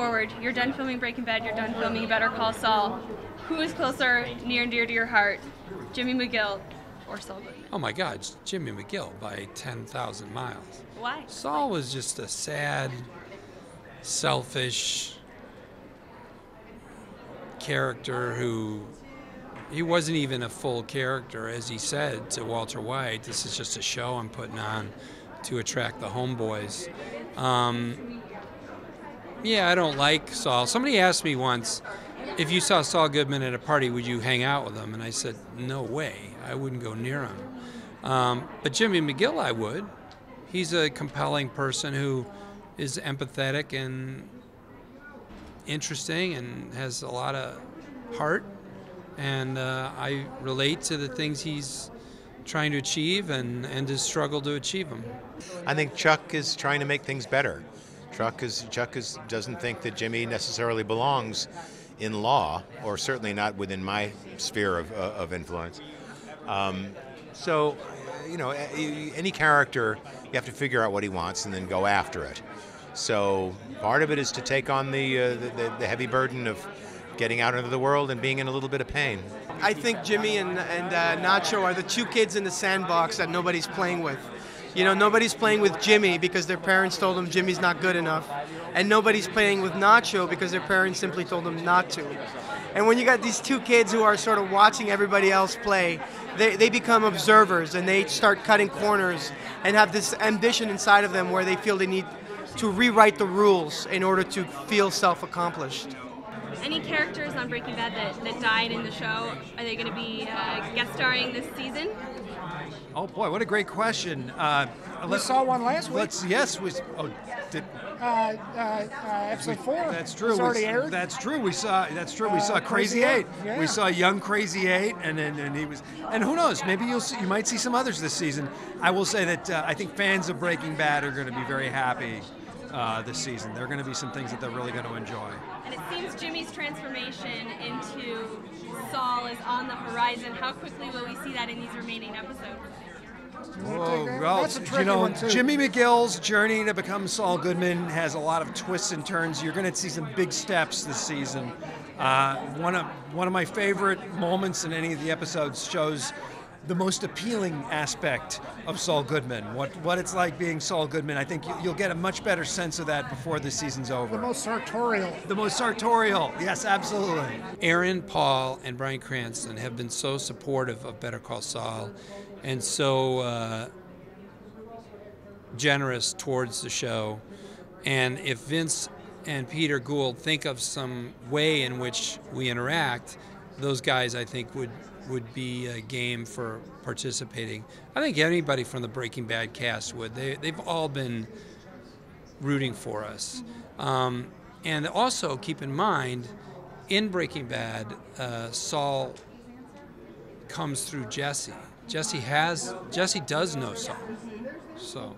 forward, you're done filming Breaking Bad, you're done filming Better Call Saul. Who is closer, near and dear to your heart, Jimmy McGill or Saul Goodman? Oh my God, it's Jimmy McGill by 10,000 miles. Why? Saul was just a sad, selfish character who, he wasn't even a full character. As he said to Walter White, this is just a show I'm putting on to attract the homeboys. Yeah, I don't like Saul. Somebody asked me once, if you saw Saul Goodman at a party, would you hang out with him? And I said, no way. I wouldn't go near him. But Jimmy McGill, I would. He's a compelling person who is empathetic and interesting and has a lot of heart. And I relate to the things he's trying to achieve and his struggle to achieve them. I think Chuck is trying to make things better. Chuck doesn't think that Jimmy necessarily belongs in law, or certainly not within my sphere of influence. So, you know, any character, you have to figure out what he wants and then go after it. So part of it is to take on the heavy burden of getting out into the world and being in a little bit of pain. I think Jimmy and Nacho are the two kids in the sandbox that nobody's playing with. You know, nobody's playing with Jimmy because their parents told them Jimmy's not good enough. And nobody's playing with Nacho because their parents simply told them not to. And when you got these two kids who are sort of watching everybody else play, they become observers and they start cutting corners and have this ambition inside of them where they feel they need to rewrite the rules in order to feel self-accomplished. Any characters on Breaking Bad that died in the show, are they going to be guest starring this season? Oh boy, what a great question. We saw one last week. Episode 4. That's true. It's already aired. That's true. We saw Crazy Eight. Yeah. We saw young Crazy Eight, and he was. And who knows? Maybe you might see some others this season. I will say that I think fans of Breaking Bad are going to be very happy this season. There are going to be some things that they're really going to enjoy. And it seems Jimmy's transformation into Saul is on the horizon. How quickly will we see that in these remaining episodes? Oh, well, you know, Jimmy McGill's journey to become Saul Goodman has a lot of twists and turns. You're going to see some big steps this season. One of my favorite moments in any of the episodes shows the most appealing aspect of Saul Goodman, what it's like being Saul Goodman. I think you'll get a much better sense of that before the season's over. The most sartorial. The most sartorial, yes, absolutely. Aaron, Paul, and Bryan Cranston have been so supportive of Better Call Saul and so generous towards the show. And if Vince and Peter Gould think of some way in which we interact, those guys, I think, would be game for participating. I think anybody from the Breaking Bad cast would. They've all been rooting for us. And also keep in mind, in Breaking Bad, Saul comes through Jesse. Jesse does know Saul. So.